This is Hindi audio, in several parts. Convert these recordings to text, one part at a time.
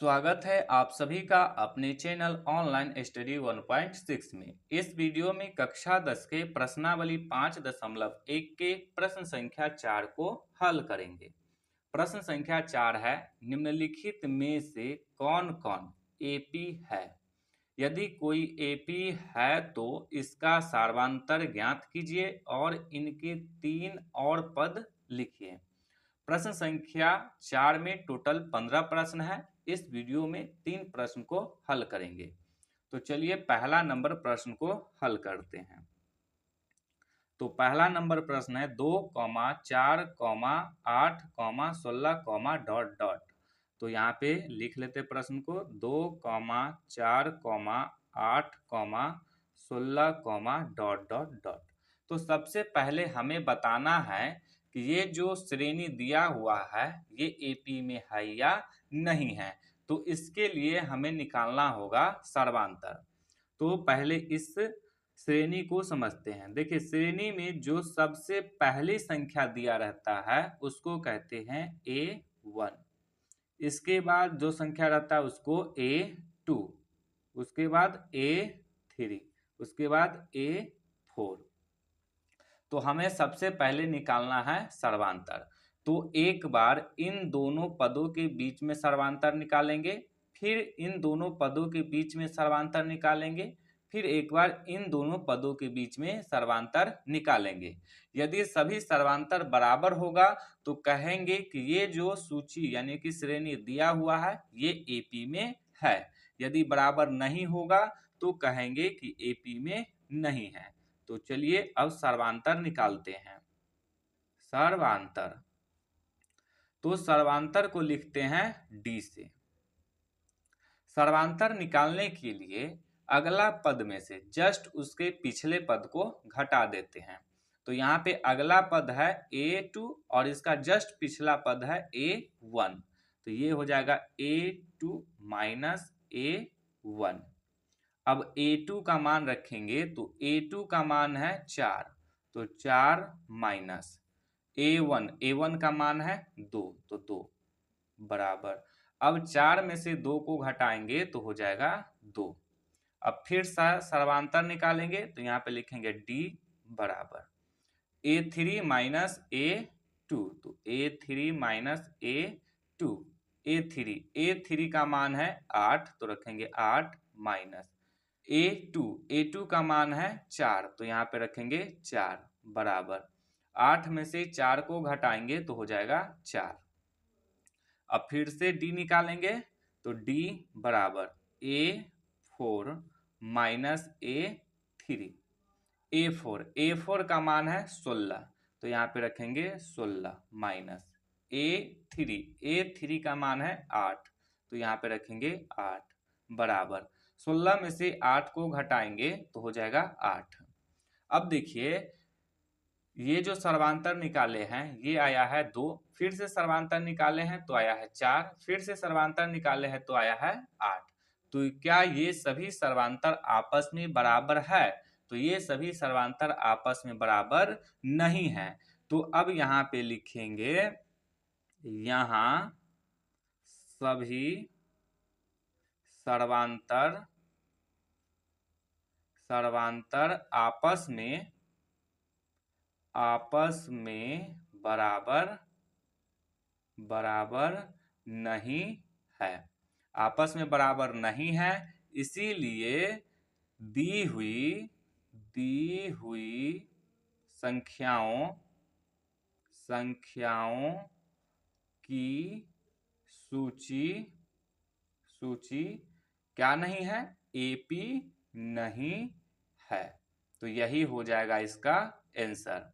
स्वागत है आप सभी का अपने चैनल ऑनलाइन स्टडी 1.6 में। इस वीडियो में कक्षा 10 के प्रश्नावली 5.1 के प्रश्न संख्या 4 को हल करेंगे। प्रश्न संख्या 4 है, निम्नलिखित में से कौन कौन एपी है? यदि कोई एपी है तो इसका सार्वंतर ज्ञात कीजिए और इनके 3 और पद लिखिए। प्रश्न संख्या 4 में टोटल 15 प्रश्न है। इस वीडियो में 3 प्रश्न को हल करेंगे। तो चलिए पहला नंबर प्रश्न को हल करते हैं। तो पहला नंबर प्रश्न है 2, 4, 8, 16, डॉट डॉट। तो यहाँ पे लिख लेते प्रश्न को 2, 4, 8, 16, डॉट डॉट डॉट। तो सबसे पहले हमें बताना है कि ये जो श्रेणी दिया हुआ है ये एपी में है या नहीं है। तो इसके लिए हमें निकालना होगा सर्वांतर। तो पहले इस श्रेणी को समझते हैं। देखिए, श्रेणी में जो सबसे पहली संख्या दिया रहता है उसको कहते हैं A1। इसके बाद जो संख्या रहता है उसको A2, उसके बाद A3, उसके बाद A4। तो हमें सबसे पहले निकालना है सर्वांतर। तो एक बार इन दोनों पदों के बीच में सर्वांतर निकालेंगे, फिर इन दोनों पदों के बीच में सर्वांतर निकालेंगे, फिर एक बार इन दोनों पदों के बीच में सर्वांतर निकालेंगे। यदि सभी सर्वांतर बराबर होगा तो कहेंगे कि ये जो सूची यानी कि श्रेणी दिया हुआ है ये एपी में है। यदि बराबर नहीं होगा तो कहेंगे कि एपी में नहीं है। तो चलिए अब सर्वांतर निकालते हैं। सर्वांतर, तो सर्वांतर को लिखते हैं डी से। सर्वांतर निकालने के लिए अगला पद में से जस्ट उसके पिछले पद को घटा देते हैं। तो यहाँ पे अगला पद है A2 और इसका जस्ट पिछला पद है A1। तो ये हो जाएगा A2 माइनस A1। अब A2 का मान रखेंगे तो A2 का मान है 4, तो 4 माइनस A1 का मान है 2, तो 2 बराबर। अब 4 में से 2 को घटाएंगे तो हो जाएगा 2। अब फिर सर्वांतर निकालेंगे तो यहाँ पे लिखेंगे D बराबर A3 माइनस A2, तो A3 माइनस A2, A3 का मान है 8, तो रखेंगे 8 माइनस A2 का मान है 4, तो यहाँ पे रखेंगे 4 बराबर। 8 में से 4 को घटाएंगे तो हो जाएगा 4। अब फिर से D निकालेंगे तो D बराबर A4 माइनस A3। A4 का मान है 16, तो यहाँ पे रखेंगे 16 माइनस A3 का मान है 8, तो यहाँ पे रखेंगे 8 बराबर। 16 में से 8 को घटाएंगे तो हो जाएगा 8। अब देखिए ये जो सर्वांतर निकाले हैं ये आया है 2, फिर से सर्वांतर निकाले हैं तो आया है 4, फिर से सर्वांतर निकाले हैं तो आया है 8। तो क्या ये सभी सर्वांतर आपस में बराबर है? तो ये सभी सर्वांतर आपस में बराबर नहीं है। तो अब यहाँ पे लिखेंगे, यहाँ सभी सर्वांतर आपस में बराबर नहीं है। आपस में बराबर नहीं है, इसीलिए दी हुई संख्याओं की सूची क्या नहीं है? एपी नहीं है। तो यही हो जाएगा इसका आंसर।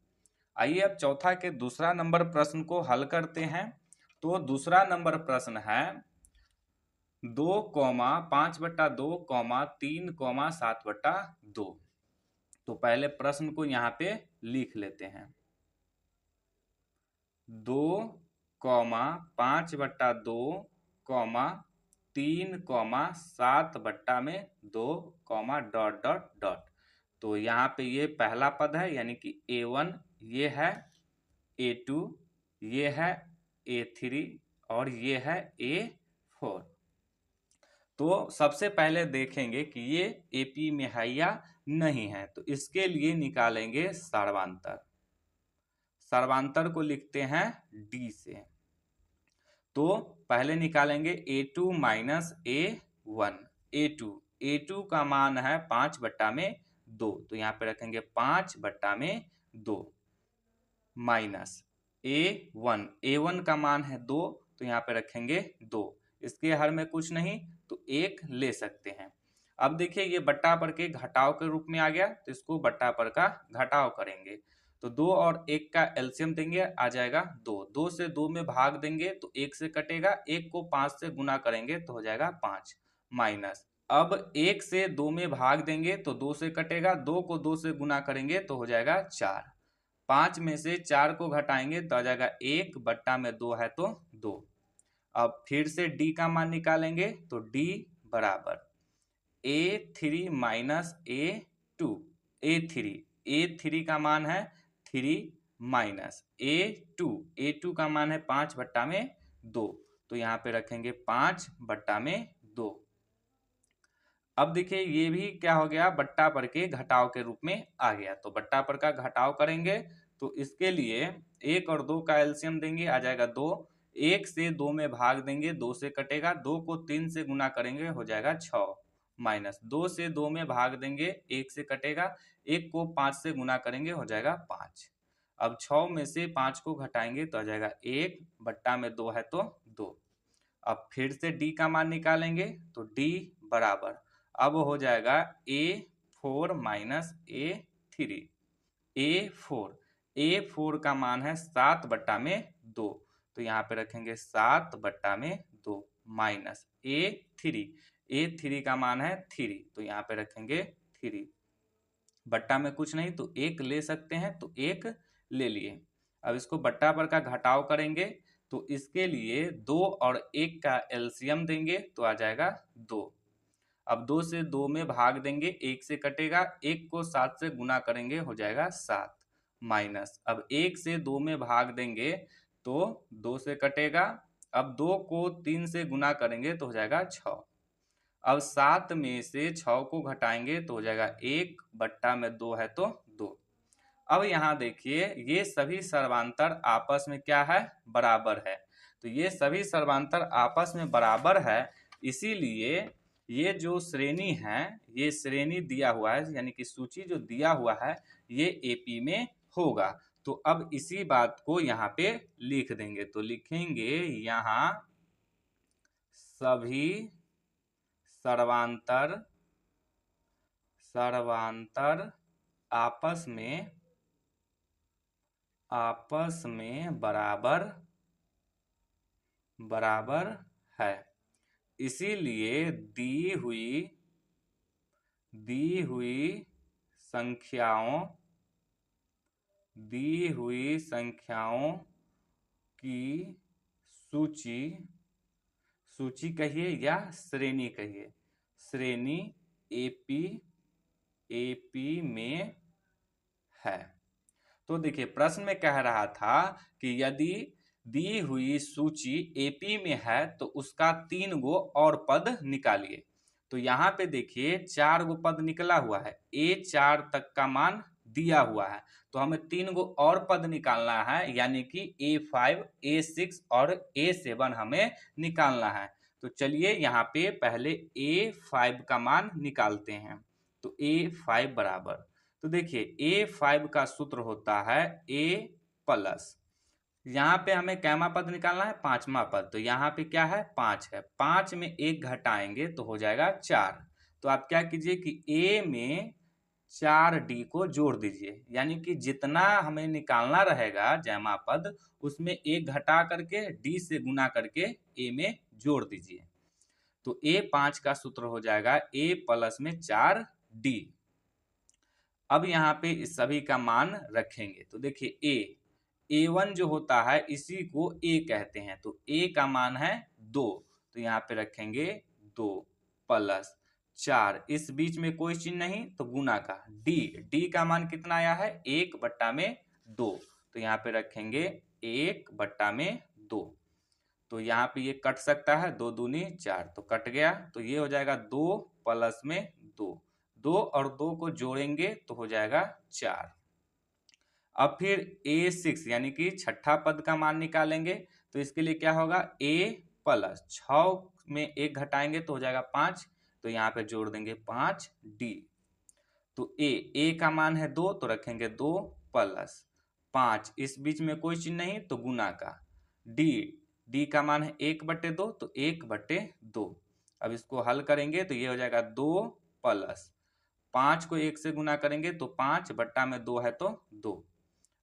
आइए अब चौथा के दूसरा नंबर प्रश्न को हल करते हैं। तो दूसरा नंबर प्रश्न है 2, 5/2, 3, 7/2। तो पहले प्रश्न को यहाँ पे लिख लेते हैं। 2, 5/2, 3, 7/2, डॉट डॉट डॉट। तो यहाँ पे ये पहला पद है यानी कि A1, ये है A2, ये है A3 और ये है A4। तो सबसे पहले देखेंगे कि ये एपी में है या नहीं है, तो इसके लिए निकालेंगे सर्वांतर। सर्वांतर को लिखते हैं डी से। तो पहले निकालेंगे a2 माइनस a1। a2 का मान है 5/2, तो यहाँ पे रखेंगे 5/2 माइनस a1 का मान है 2, तो यहाँ पे रखेंगे 2। इसके हर में कुछ नहीं तो 1 ले सकते हैं। अब देखिए ये बट्टा पर के घटाव के रूप में आ गया, तो इसको बट्टा पर का घटाव करेंगे। तो 2 और 1 का एलसीएम देंगे, आ जाएगा 2। 2 से 2 में भाग देंगे तो 1 से कटेगा, 1 को 5 से गुना करेंगे तो हो जाएगा 5 माइनस। अब 1 से 2 में भाग देंगे तो 2 से कटेगा, 2 को 2 से गुना करेंगे तो हो जाएगा 4। 5 में से 4 को घटाएंगे तो आ जाएगा 1/2 है तो 2। अब फिर से d का मान निकालेंगे तो d बराबर a3 माइनस a2। a3 का मान है 3 माइनस a2 का मान है 5/2, तो यहाँ पे रखेंगे 5/2। अब देखिए ये भी क्या हो गया, बट्टा पर के घटाव के रूप में आ गया। तो बट्टा पर का घटाव करेंगे तो इसके लिए 1 और 2 का एलसीएम देंगे, आ जाएगा 2। 1 से 2 में भाग देंगे, 2 से कटेगा, 2 को 3 से गुना करेंगे हो जाएगा 6 माइनस। 2 से 2 में भाग देंगे, 1 से कटेगा, 1 को 5 से गुना करेंगे हो जाएगा 5। अब 6 में से 5 को घटाएंगे तो आ जाएगा 1/2 है तो 2। अब फिर से d का मान निकालेंगे तो d बराबर अब हो जाएगा a4 माइनस a3। a4 का मान है 7/2, तो यहाँ पे रखेंगे 7/2 माइनस a3 का मान है 3, तो यहाँ पे रखेंगे 3। बट्टा में कुछ नहीं तो 1 ले सकते हैं, तो 1 ले लिए। अब इसको बट्टा पर का घटाव करेंगे तो इसके लिए 2 और 1 का एलसीएम देंगे तो आ जाएगा 2। अब 2 से 2 में भाग देंगे, 1 से कटेगा, 1 को 7 से गुना करेंगे हो जाएगा 7 माइनस। अब 1 से 2 में भाग देंगे तो 2 से कटेगा, अब 2 को 3 से गुना करेंगे तो हो जाएगा 6। अब 7 में से 6 को घटाएंगे तो हो जाएगा 1/2 है तो 2। अब यहाँ देखिए ये सभी सर्वांतर आपस में क्या है, बराबर है। तो ये सभी सर्वांतर आपस में बराबर है, इसीलिए ये जो श्रेणी है, ये श्रेणी दिया हुआ है, यानी कि सूची जो दिया हुआ है ये एपी में होगा। तो अब इसी बात को यहाँ पे लिख देंगे, तो लिखेंगे यहाँ सभी सर्वांतर आपस में बराबर है, इसीलिए दी हुई संख्याओं की सूची कहिए या श्रेणी कहिए, श्रेणी एपी में है। तो देखिए प्रश्न में कह रहा था कि यदि दी हुई सूची एपी में है तो उसका 3 गो और पद निकालिए। तो यहाँ पे देखिए 4 गो पद निकला हुआ है, A4 तक का मान दिया हुआ है, तो हमें 3 गो और पद निकालना है, यानी कि A5, A6 और A7 हमें निकालना है। तो चलिए यहाँ पे पहले A5 का मान निकालते हैं। तो A5 बराबर, तो देखिए A5 का सूत्र होता है A प्लस, यहाँ पे हमें कैमा पद निकालना है, 5वां पद, तो यहाँ पे क्या है 5 है, 5 में 1 घटाएंगे तो हो जाएगा 4। तो आप क्या कीजिए कि A में 4D को जोड़ दीजिए, यानी कि जितना हमें निकालना रहेगा जैमा पद उसमें 1 घटा करके D से गुना करके A में जोड़ दीजिए। तो A5 का सूत्र हो जाएगा A प्लस में 4D। अब यहाँ पे इस सभी का मान रखेंगे, तो देखिए A1 जो होता है इसी को A कहते हैं, तो A का मान है 2, तो यहाँ पे रखेंगे 2 प्लस 4, इस बीच में कोई चिन्ह नहीं तो गुना का D का मान कितना आया है 1/2, तो यहाँ पे रखेंगे 1/2। तो यहाँ पे ये कट सकता है, 2 दूनी 4 तो कट गया। तो ये हो जाएगा 2 प्लस में 2, 2 और 2 को जोड़ेंगे तो हो जाएगा 4। अब फिर A6 यानी कि छठा पद का मान निकालेंगे। तो इसके लिए क्या होगा, A प्लस 6 में 1 घटाएंगे तो हो जाएगा 5, तो यहाँ पे जोड़ देंगे 5D। तो A का मान है 2 तो रखेंगे 2 प्लस 5, इस बीच में कोई चिन्ह नहीं तो गुना का। D का मान है 1/2 तो 1/2। अब इसको हल करेंगे तो ये हो जाएगा 2 प्लस 5 को 1 से गुना करेंगे तो 5 बट्टा में 2 है तो 2।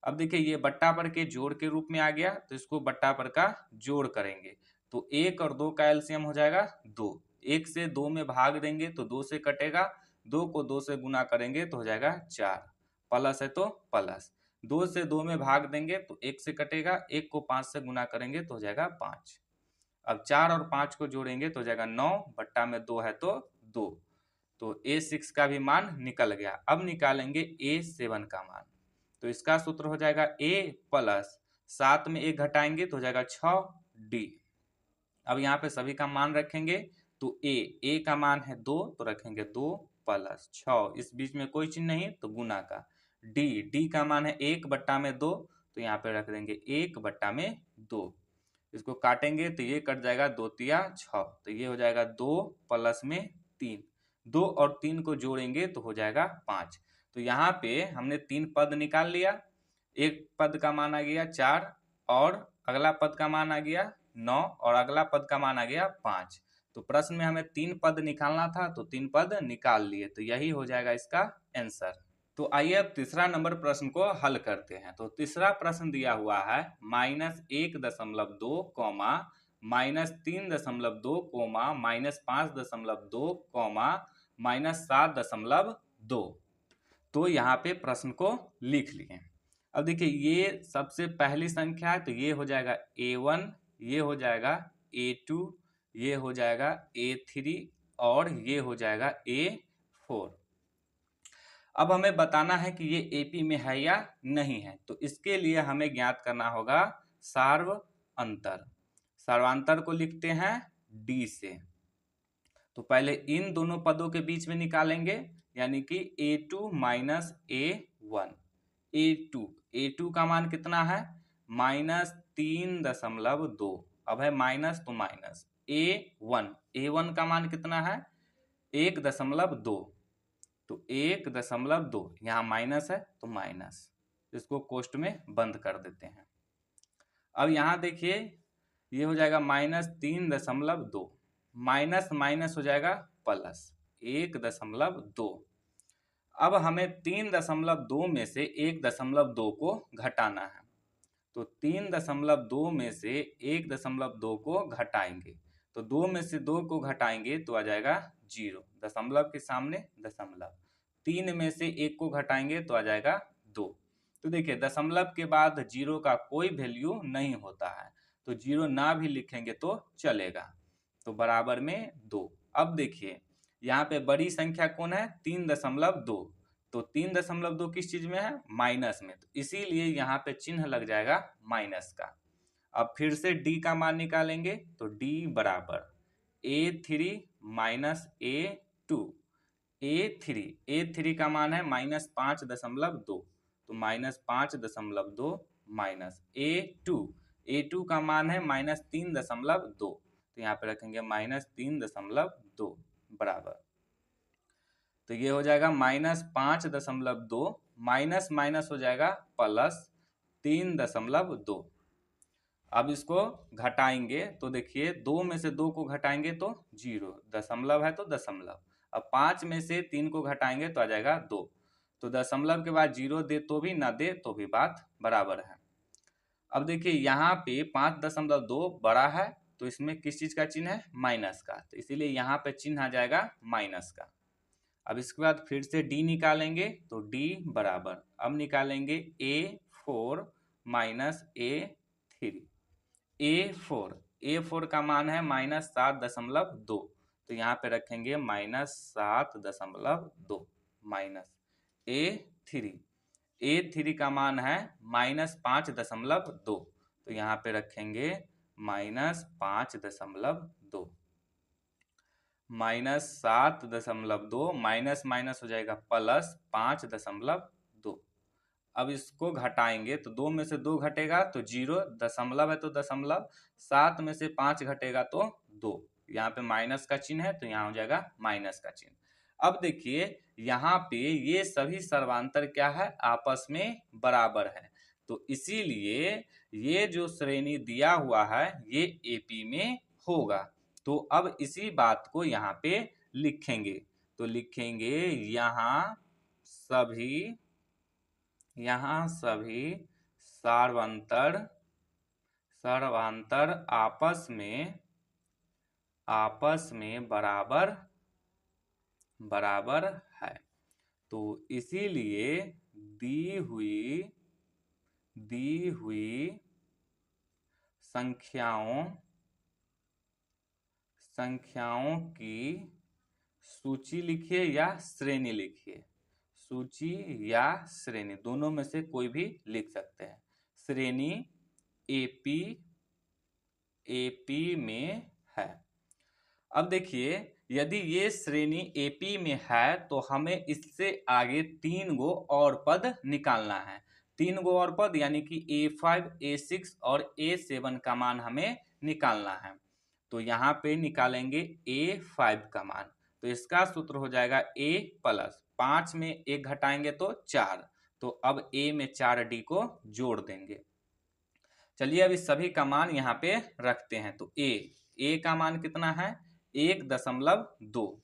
अब देखिए ये बट्टा पर के जोड़ के रूप में आ गया, तो इसको बट्टा पर का जोड़ करेंगे तो 1 और 2 का एलसीएम हो जाएगा 2। 1 से 2 में भाग देंगे तो 2 से कटेगा, 2 को 2 से गुना करेंगे तो हो जाएगा 4, प्लस है तो प्लस। 2 से 2 में भाग देंगे तो 1 से कटेगा, 1 को 5 से गुना करेंगे तो हो जाएगा 5। अब 4 और 5 को जोड़ेंगे तो हो जाएगा 9 बट्टा में 2 है तो 2। तो A6 का भी मान निकल गया। अब निकालेंगे A7 का मान। तो इसका सूत्र हो जाएगा A प्लस 7 में 1 घटाएंगे तो हो जाएगा 6D। अब यहाँ पे सभी का मान रखेंगे तो A का मान है 2 तो रखेंगे 2 प्लस 6, इस बीच में कोई चिन्ह नहीं तो गुना का। D का मान है 1 बट्टा में 2 तो यहाँ पे रख देंगे 1 बट्टा में 2। इसको काटेंगे तो ये कट जाएगा 2 तिया 6, तो ये हो जाएगा 2 प्लस में 3, 2 और 3 को जोड़ेंगे तो हो जाएगा 5। तो यहाँ पे हमने 3 पद निकाल लिया। एक पद का मान आ गया 4 और अगला पद का मान आ गया 9 और अगला पद का मान आ गया 5। तो प्रश्न में हमें 3 पद निकालना था तो 3 पद निकाल लिए, तो यही हो जाएगा इसका आंसर। तो आइए अब तीसरा नंबर प्रश्न को हल करते हैं। तो तीसरा प्रश्न दिया हुआ है -1.2 कॉमा -3.2 कॉमा -5.2 कॉमा -7.2। तो यहाँ पे प्रश्न को लिख लिए। अब देखिए ये सबसे पहली संख्या है तो ये हो जाएगा A1, ये हो जाएगा A2, ये हो जाएगा A3 और ये हो जाएगा A4। अब हमें बताना है कि ये AP में है या नहीं है। तो इसके लिए हमें ज्ञात करना होगा सार्वअंतर। सार्वअंतर को लिखते हैं D से। तो पहले इन दोनों पदों के बीच में निकालेंगे, यानी कि A2 माइनस A1। A2 का मान कितना है, -3.2। अब है माइनस तो माइनस। A1 का मान कितना है, 1.2। तो 1.2 यहाँ माइनस है तो माइनस, इसको कोष्ठ में बंद कर देते हैं। अब यहाँ देखिए ये हो जाएगा -3.2, माइनस माइनस हो जाएगा प्लस 1.2। अब हमें 3.2 में से 1.2 को घटाना है। तो 3.2 में से 1.2 को घटाएंगे तो 2 में से 2 को घटाएंगे तो आ जाएगा 0, दशमलव के सामने दशमलव। 3 में से 1 को घटाएंगे तो आ जाएगा 2। तो देखिए दशमलव के बाद 0 का कोई वैल्यू नहीं होता है, तो 0 ना भी लिखेंगे तो चलेगा। तो बराबर में 2। अब देखिए यहाँ पे बड़ी संख्या कौन है, 3.2। तो 3.2 किस चीज में है, माइनस में, तो इसीलिए यहाँ पे चिन्ह लग जाएगा माइनस का। अब फिर से D का मान निकालेंगे तो D बराबर A3 माइनस A2। A3 का मान है -5.2, तो -5.2 माइनस A2 का मान है -3.2, तो यहाँ पे रखेंगे -3.2 बराबर। तो ये हो जाएगा -5.2, माइनस माइनस हो जाएगा +3.2। अब इसको घटाएंगे तो देखिए 2 में से 2 को घटाएंगे तो 0, दशमलव है तो दशमलव। अब 5 में से 3 को घटाएंगे तो आ जाएगा 2। तो दशमलव के बाद 0 दे तो भी, ना दे तो भी बात बराबर है। अब देखिए यहाँ पे 5.2 बड़ा है तो इसमें किस चीज का चिन्ह है, माइनस का, तो इसीलिए यहाँ पे चिन्ह आ जाएगा माइनस का। अब इसके बाद फिर से D निकालेंगे तो D बराबर, अब निकालेंगे A4 माइनस A3। A4 का मान है -7.2, तो यहाँ पे रखेंगे -7.2 माइनस A3 का मान है -5.2, तो यहाँ पे रखेंगे -5.2 -7.2 माइनस माइनस हो जाएगा +5.2। अब इसको घटाएंगे तो 2 में से 2 घटेगा तो 0, दशमलव है तो दशमलव, 7 में से 5 घटेगा तो 2, यहाँ पे माइनस का चिन्ह है तो यहाँ हो जाएगा माइनस का चिन्ह। अब देखिए यहाँ पे ये सभी सर्वांतर क्या है, आपस में बराबर है, तो इसीलिए ये जो श्रेणी दिया हुआ है ये एपी में होगा। तो अब इसी बात को यहाँ पे लिखेंगे, तो लिखेंगे यहाँ सभी सर्वांतर आपस में बराबर है। तो इसीलिए दी हुई संख्याओं की सूची लिखिए या श्रेणी लिखिए, सूची या श्रेणी दोनों में से कोई भी लिख सकते हैं। श्रेणी एपी में है। अब देखिए यदि ये श्रेणी एपी में है तो हमें इससे आगे 3 गो और पद निकालना है। 3 गो और पद यानी कि A5, A6 और A7 का मान हमें निकालना है। तो यहाँ पे निकालेंगे A5 का मान, तो इसका सूत्र हो जाएगा A प्लस 5 में 1 घटाएंगे तो 4, तो अब A में 4D को जोड़ देंगे। चलिए अब इस सभी का मान यहाँ पे रखते हैं, तो A का मान कितना है 1.2,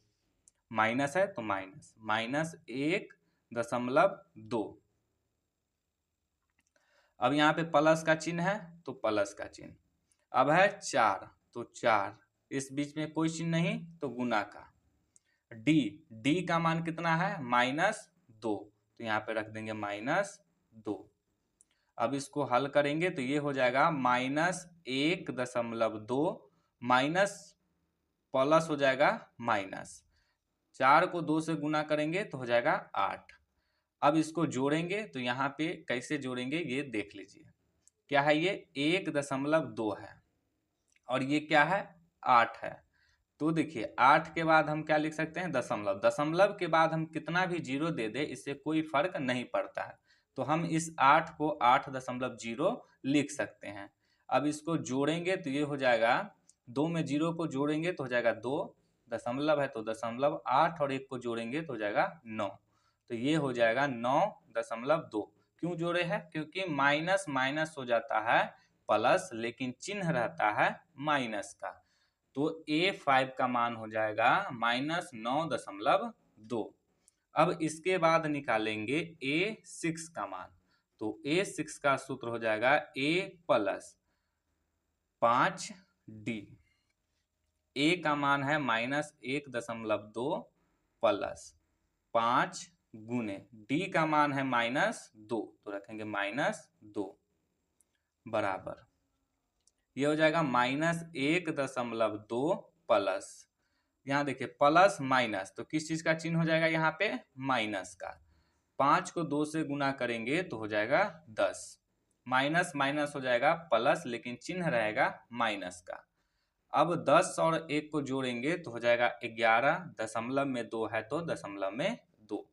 माइनस है तो माइनस 1.2। अब यहाँ पे प्लस का चिन्ह है तो प्लस का चिन्ह, अब है 4 तो 4, इस बीच में कोई चिन्ह नहीं तो गुना का। D का मान कितना है -2, तो यहाँ पे रख देंगे -2। अब इसको हल करेंगे तो ये हो जाएगा -1.2 माइनस प्लस हो जाएगा माइनस, 4 को 2 से गुना करेंगे तो हो जाएगा 8। अब इसको जोड़ेंगे तो यहाँ पे कैसे जोड़ेंगे ये देख लीजिए, क्या है ये 1.2 है और ये क्या है 8 है। तो देखिए 8 के बाद हम क्या लिख सकते हैं दशमलव, दशमलव के बाद हम कितना भी जीरो दे दे इससे कोई फर्क नहीं पड़ता है, तो हम इस 8 को 8.0 लिख सकते हैं। अब इसको जोड़ेंगे तो ये हो जाएगा, 2 में 0 को जोड़ेंगे तो हो जाएगा 2, दशमलव है तो दशमलव, 8 और 1 को जोड़ेंगे तो हो जाएगा 9, तो ये हो जाएगा 9.2। क्यों जोड़े हैं, क्योंकि माइनस माइनस हो जाता है प्लस लेकिन चिन्ह रहता है माइनस का, तो A5 का मान हो जाएगा -9.2। अब इसके बाद निकालेंगे A6 का मान, तो A6 का सूत्र हो जाएगा A प्लस 5D। A का मान है -1.2 प्लस 5 गुने D का मान है -2, तो रखेंगे -2 बराबर, ये हो जाएगा -1.2 प्लस, यहाँ देखिए प्लस माइनस तो किस चीज का चिन्ह हो जाएगा यहाँ पे माइनस का, 5 को 2 से गुना करेंगे तो हो जाएगा 10, माइनस माइनस हो जाएगा प्लस लेकिन चिन्ह रहेगा माइनस का। अब 10 और 1 को जोड़ेंगे तो हो जाएगा 11, दशमलव में 2 है तो दशमलव में 2।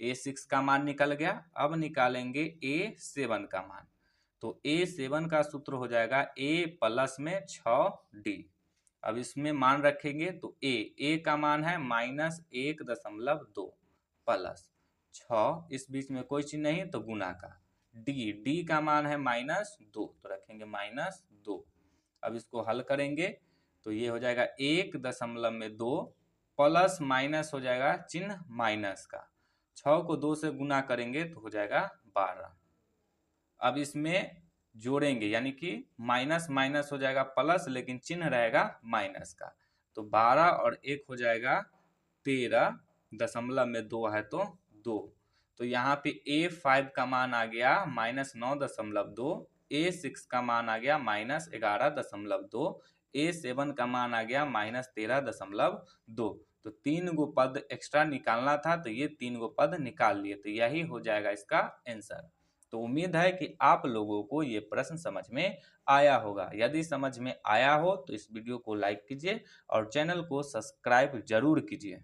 A6 का मान निकल गया। अब निकालेंगे A7 का मान, तो A7 का सूत्र हो जाएगा A प्लस में 6D। अब इसमें मान रखेंगे तो A का मान है -1.2 प्लस 6, इस बीच में कोई चीज नहीं तो गुना का, D का मान है -2, तो रखेंगे -2। अब इसको हल करेंगे तो ये हो जाएगा 1.2 प्लस माइनस हो जाएगा चिन्ह माइनस का, 6 को 2 से गुना करेंगे तो हो जाएगा 12। अब इसमें जोड़ेंगे यानी कि माइनस माइनस हो जाएगा प्लस लेकिन चिन्ह रहेगा माइनस का, तो 12 और 1 हो जाएगा 13, दशमलव में 2 है तो 2, तो यहाँ पे A5 का मान आ गया -9.2, A6 का मान आ गया -11.2, A7 का मान आ गया -13.2। तो 3 गो पद एक्स्ट्रा निकालना था तो ये 3 गो पद निकाल लिए, तो यही हो जाएगा इसका आंसर। तो उम्मीद है कि आप लोगों को ये प्रश्न समझ में आया होगा। यदि समझ में आया हो तो इस वीडियो को लाइक कीजिए और चैनल को सब्सक्राइब जरूर कीजिए।